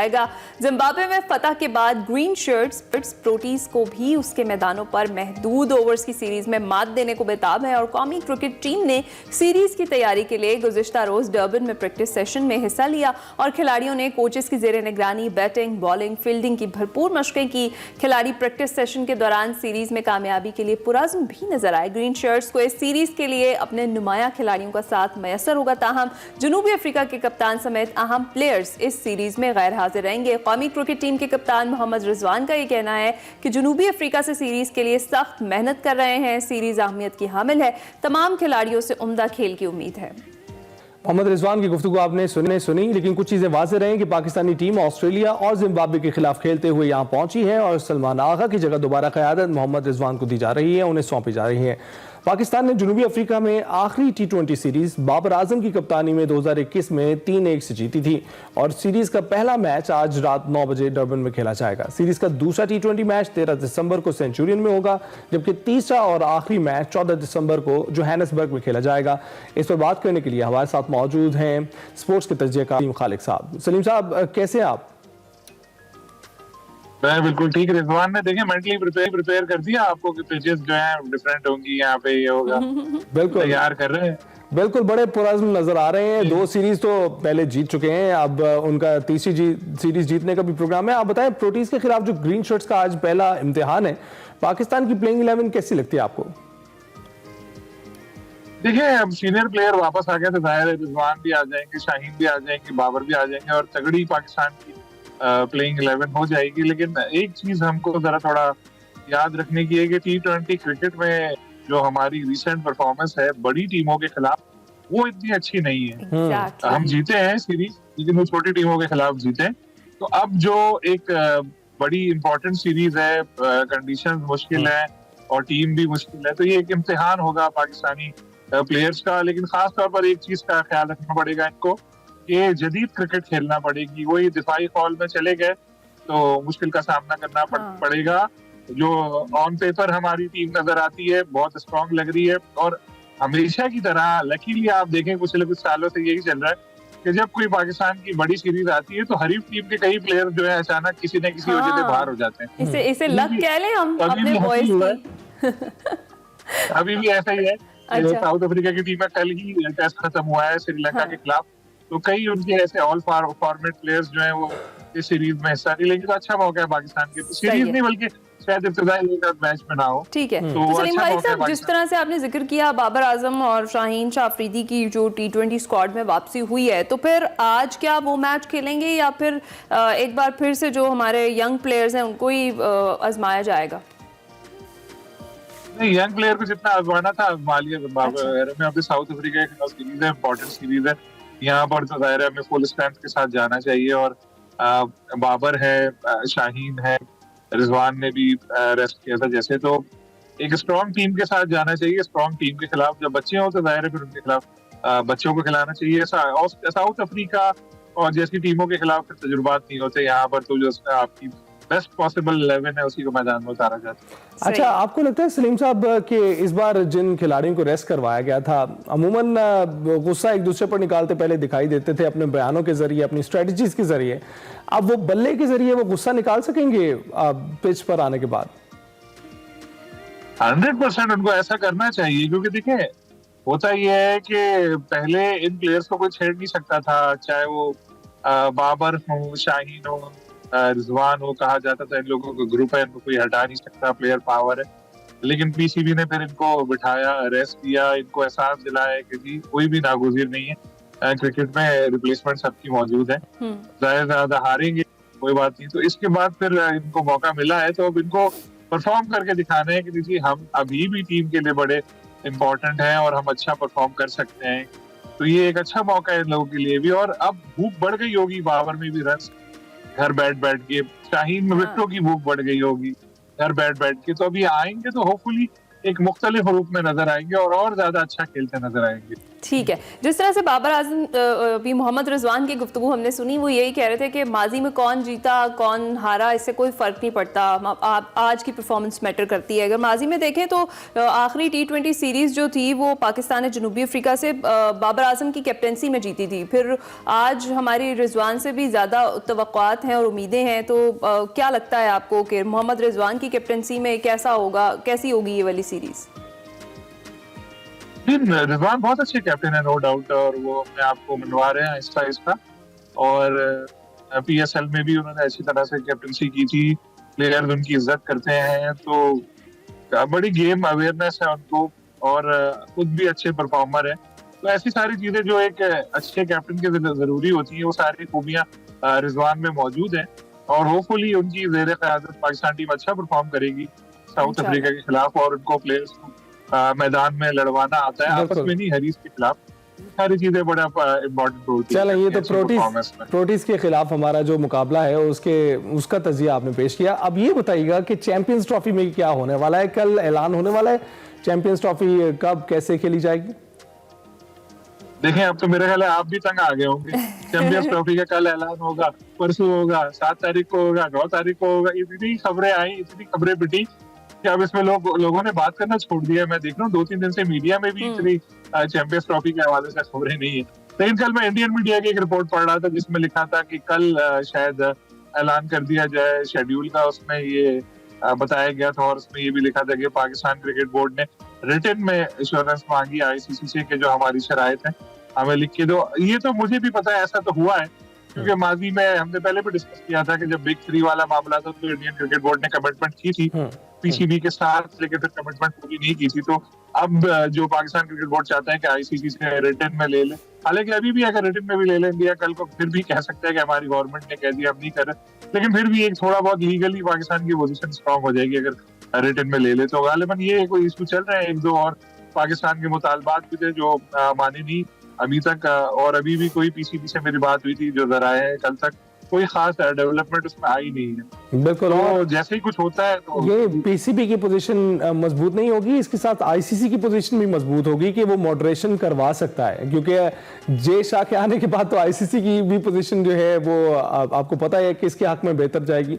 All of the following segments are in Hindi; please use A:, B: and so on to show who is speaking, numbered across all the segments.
A: आएगा। जिम्बाब्वे में फतह के बाद ग्रीन शर्ट्स प्रोटीज को भी उसके मैदानों पर महदूद ओवर्स की सीरीज में मात देने को बेताब है और कौमी क्रिकेट टीम ने सीरीज की तैयारी के लिए गुज़िश्ता रोज डर्बन में प्रैक्टिस सेशन में हिस्सा लिया और खिलाड़ियों ने कोचेस की जेर निगरानी बैटिंग, बॉलिंग, फील्डिंग की भरपूर मशकें की। खिलाड़ी प्रैक्टिस सेशन के दौरान सीरीज में कामयाबी के लिए पुरज़्म भी नजर आए। ग्रीन शर्ट्स को इस सीरीज के लिए अपने नुमाया खिलाड़ियों का साथ मैसर होगा, ताहम जनूबी अफ्रीका के कप्तान समेत अहम प्लेयर्स इस सीरीज में गैर हाजिर रहेंगे। कौमी क्रिकेट टीम के कप्तान मोहम्मद रिजवान का यह कहना है कि जनूबी अफ्रीका से सीरीज के लिए सख्त मेहनत कर रहे हैं। सीरीज अहमियत की हामिल है, तमाम खिलाड़ियों से उम्दा खेल की उम्मीद है।
B: मोहम्मद रिजवान की गुफ्तगू आपने सुनी, लेकिन कुछ चीजें वाज़ेह रहें कि पाकिस्तानी टीम ऑस्ट्रेलिया और जिम्बाब्वे के खिलाफ खेलते हुए यहां पहुंची है और सलमान आगा की जगह दोबारा क़यादत मोहम्मद रिजवान को दी जा रही है, उन्हें सौंपी जा रही है। पाकिस्तान ने जनूबी अफ्रीका में आखिरी T20 सीरीज बाबर आजम की कप्तानी में 2021 में 3-1 से जीती थी और सीरीज का पहला मैच आज रात 9 बजे डरबन में खेला जाएगा। सीरीज का दूसरा T20 मैच 13 दिसंबर को सेंचुरियन में होगा, जबकि तीसरा और आखिरी मैच 14 दिसंबर को जोहानिसबर्ग में खेला जाएगा। इस पर बात करने के लिए हमारे साथ मौजूद हैं स्पोर्ट्स के तजज़ियाकार सलीम खालिक साहब। सलीम साहब, कैसे हैं आप?
C: मैं बिल्कुल ठीक। रिजवान ने देखें मेंटली प्रिपेयर कर दिया आपको कि पिचेस जो हैं डिफरेंट होंगी, यहाँ पे ये होगा,
B: बिल्कुल
C: तैयार कर रहे हैं।
B: बिल्कुल, बड़े पुरज़्म नजर आ रहे हैं। 2 सीरीज तो पहले जीत चुके हैं, अब उनका तीसरी सीरीज जीतने का भी प्रोग्राम है। आप बताएं, प्रोटीज के खिलाफ जो ग्रीन शर्ट्स का आज पहला इम्तिहान है, पाकिस्तान की प्लेइंग 11 कैसी लगती है आपको?
C: देखिए, अब सीनियर प्लेयर वापस आ गए तो जाहिर है रिजवान भी आ जाएंगे, शाहीन भी आ जाएंगे, बाबर भी आ जाएंगे और तगड़ी पाकिस्तान की प्लेइंग 11 हो जाएगी। लेकिन एक चीज हमको जरा थोड़ा याद रखने की है कि T20 क्रिकेट में जो हमारी रिसेंट परफॉर्मेंस है बड़ी टीमों के खिलाफ, वो इतनी अच्छी नहीं है। हम जीते हैं सीरीज, लेकिन वो छोटी टीमों के खिलाफ जीते। तो अब जो एक बड़ी इंपॉर्टेंट सीरीज है, कंडीशंस मुश्किल है और टीम भी मुश्किल है, तो ये एक इम्तिहान होगा पाकिस्तानी प्लेयर्स का। लेकिन खास तौर पर एक चीज का ख्याल रखना पड़ेगा इनको कि जदीद क्रिकेट खेलना पड़ेगी। वही दिफाई फॉल में चले गए तो मुश्किल का सामना करना पड़ेगा। जो ऑन पेपर हमारी टीम नजर आती है बहुत स्ट्रॉन्ग लग रही है और हमेशा की तरह लकीली आप देखें पिछले कुछ सालों से यही चल रहा है कि जब कोई पाकिस्तान की बड़ी सीरीज आती है तो हरीफ टीम के कई प्लेयर जो है अचानक किसी न किसी वजह से बाहर हो जाते हैं।
A: इसे लक कह लें हम अपने बॉयज की।
C: अभी भी ऐसा ही है। साउथ अफ्रीका की टीम में कल ही टेस्ट खत्म हुआ है श्रीलंका के खिलाफ, तो कई उनके ऐसे ऑल फॉर्मेट प्लेयर्स जो हैं वो इस सीरीज में हिस्सा नहीं लेंगे। तो अच्छा मौका है पाकिस्तान के, सीरीज नहीं बल्कि शायद इब्तिदाई मैच में ना हो।
A: ठीक है। तो सलीम भाई साहब, जिस तरह से आपने जिक्र किया बाबर आजम और शाहीन शाह अफरीदी की जो T20 स्क्वाड में वापसी हुई है, तो फिर आज क्या वो मैच खेलेंगे या फिर एक बार फिर से जो हमारे यंग प्लेयर्स हैं उनको ही आजमाया जाएगा?
C: नहीं, यंग प्लेयर को जितना आजमाना था आजमा लिया। बाबर में अभी साउथ अफ्रीका के खिलाफ सीरीज है, इंपॉर्टेंट सीरीज है, यहाँ पर तो जाहिर है हमें फुल स्ट्रेंथ के साथ जाना चाहिए। और बाबर है, शाहीन है, रिजवान ने भी रेस्ट किया था जैसे, तो एक स्ट्रॉन्ग टीम के साथ जाना चाहिए। स्ट्रॉन्ग टीम के खिलाफ जब बच्चे हो तो जाहिर है फिर उनके खिलाफ बच्चों को खिलाना चाहिए। साउथ अफ्रीका और जैसी टीमों के खिलाफ फिर तजुर्बात नहीं होते, यहाँ पर तो जो आपकी बेस्ट पॉसिबल 11 है उसी को मैदान में उतारा जाता है।
B: अच्छा, आपको लगता है सलीम साहब कि इस बार जिन खिलाड़ियों को रेस्ट करवाया गया था, अमूमन गुस्सा एक दूसरे पर निकालते पहले दिखाई देते थे अपने बयानों के जरिए, अपनी स्ट्रेटजीज के जरिए, अब वो बल्ले के जरिए वो गुस्सा निकाल सकेंगे पिच पर आने के बाद?
C: 100% उनको ऐसा करना चाहिए, क्योंकि देखिए होता ये है कि पहले इन प्लेयर्स को कोई छेड़ नहीं सकता था, चाहे वो बाबर हो, शाहीन हो, रिजवान हो। कहा जाता था इन लोगों का ग्रुप है, इनको कोई हटा नहीं सकता, प्लेयर पावर है। लेकिन पीसीबी ने फिर इनको बिठाया, रेस्ट दिया, इनको एहसास दिलाया कि जी कोई भी नागुज़ीर नहीं है, क्रिकेट में रिप्लेसमेंट सबकी मौजूद है, ज्यादा हारेंगे कोई बात नहीं। तो इसके बाद फिर इनको मौका मिला है, तो अब इनको परफॉर्म करके दिखाना है कि जी हम अभी भी टीम के लिए बड़े इम्पोर्टेंट हैं और हम अच्छा परफॉर्म कर सकते हैं। तो ये एक अच्छा मौका है इन लोगों के लिए भी। और अब भूख बढ़ गई होगी, बाबर में भी रन घर बैठ के, शाहीन में विकेटों की भूख बढ़ गई होगी घर बैठ के, तो अभी आएंगे तो होपफुली एक मुख्तलिफ रूप में नजर आएंगे और ज्यादा अच्छा खेलते नजर आएंगे।
A: ठीक है, जिस तरह से बाबर आजम भी मोहम्मद रिजवान की गुफ्तगू हमने सुनी, वो यही कह रहे थे कि माजी में कौन जीता कौन हारा इससे कोई फ़र्क नहीं पड़ता, आज की परफॉर्मेंस मैटर करती है। अगर माजी में देखें तो आखिरी T20 सीरीज़ जो थी वो पाकिस्तान ने जनूबी अफ्रीका से बाबर आजम की कैप्टनसी में जीती थी। फिर आज हमारी रिजवान से भी ज़्यादा तवक्कुआत हैं और उम्मीदें हैं, तो क्या लगता है आपको कि मोहम्मद रिजवान की कैप्टनसी में कैसी होगी ये वाली सीरीज़?
C: रिजवान बहुत अच्छे कैप्टन है, नो डाउट, और वो अपने आप को मनवा रहे हैं आहिस्ता आहिस्ता। और PSL में भी उन्होंने अच्छी तरह से कैप्टनसी की थी, प्लेयर्स उनकी इज्जत करते हैं, तो बड़ी गेम अवेयरनेस है उनको, और खुद भी अच्छे परफॉर्मर है। तो ऐसी सारी चीजें जो एक अच्छे कैप्टन के जरूरी होती है, वो सारी खूबियां रिजवान में मौजूद हैं। और होपफुली उनकी जेर क़यादत पाकिस्तान टीम अच्छा परफॉर्म करेगी साउथ अफ्रीका के खिलाफ, और उनको प्लेयर्स को मैदान में लड़वाना आता है, आपस में नहीं हरीस के खिलाफ। सारी चीजें बड़ा इम्पोर्टेंट होती है।
B: चलें, ये तो प्रोटीज के खिलाफ हमारा जो मुकाबला है उसका तजिया आपने पेश किया। अब ये बताइएगा कि चैंपियंस ट्रॉफी में क्या होने वाला है? कल ऐलान होने वाला है चैंपियंस ट्रॉफी कब कैसे खेली जाएगी?
C: देखें, अब तो मेरे ख्याल है आप भी तंग आ गए होंगे। चैंपियंस ट्रॉफी का कल ऐलान होगा, परसों होगा, 7 तारीख को होगा, 9 तारीख को होगा। इतनी खबरें आई, इतनी खबरें पिटी कि अब इसमें लोगों ने बात करना छोड़ दिया। मैं देख रहा हूँ 2-3 दिन से मीडिया में भी इतनी चैंपियंस ट्रॉफी के हवाले से खबरें नहीं है। लेकिन कल मैं इंडियन मीडिया की एक रिपोर्ट पढ़ रहा था जिसमें लिखा था कि कल शायद ऐलान कर दिया जाए शेड्यूल का। उसमें ये बताया गया था, और उसमें ये भी लिखा था कि पाकिस्तान क्रिकेट बोर्ड ने रिटन में एश्योरेंस मांगी ICC से कि जो हमारी शराइत है हमें लिख के दो। ये तो मुझे भी पता है, ऐसा तो हुआ है, क्योंकि माजी में हमने पहले भी डिस्कस किया था कि जब बिग 3 वाला मामला था तो इंडियन क्रिकेट बोर्ड ने कमिटमेंट की थी PCB के साथ, लेकिन फिर कमिटमेंट पूरी नहीं की थी। तो अब जो पाकिस्तान क्रिकेट बोर्ड चाहता है कि ICC से रिटन में ले ले, हालांकि अभी भी अगर रिटन में भी ले लें इंडिया, कल को फिर भी कह सकते हैं कि हमारी गवर्नमेंट ने कह दिया हम नहीं कर रहे, लेकिन फिर भी एक थोड़ा बहुत लीगली पाकिस्तान की पोजीशन स्ट्रॉन्ग हो जाएगी अगर रिटन में ले ले। तो गालिबन ये कोई इशू चल रहे हैं, 1-2 और पाकिस्तान के मुतालबात भी थे जो माने नहीं अभी तक, और अभी भी कोई PCB से मेरी बात हुई थी जो जराए हैं, कल तक कोई खास डेवलपमेंट उसमें आई नहीं है।
B: बिल्कुल,
C: तो जैसे ही कुछ होता है तो
B: ये PCB की पोजीशन मजबूत नहीं होगी, इसके साथ ICC की पोजीशन भी मजबूत होगी कि वो मॉडरेशन करवा सकता है, क्योंकि जे शाह के आने के बाद तो ICC की भी पोजीशन जो है वो आपको पता है कि इसके हक में बेहतर जाएगी।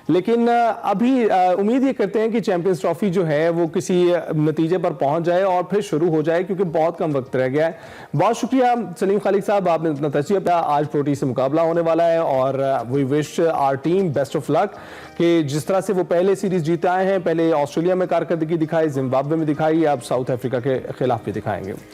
B: लेकिन अभी उम्मीद ये करते हैं कि चैंपियंस ट्रॉफी जो है वो किसी नतीजे पर पहुंच जाए और फिर शुरू हो जाए, क्योंकि बहुत कम वक्त रह गया है। बहुत शुक्रिया सलीम खालिद साहब, आपने इतना तजिया दिया। आज प्रोटी से मुकाबला होने वाला है और we wish our team best of luck कि जिस तरह से वो पहले सीरीज जीते आए हैं, पहले ऑस्ट्रेलिया में कारकर्दगी दिखाई, जिम्बाब्वे में दिखाई, अब साउथ अफ्रीका के खिलाफ भी दिखाएंगे।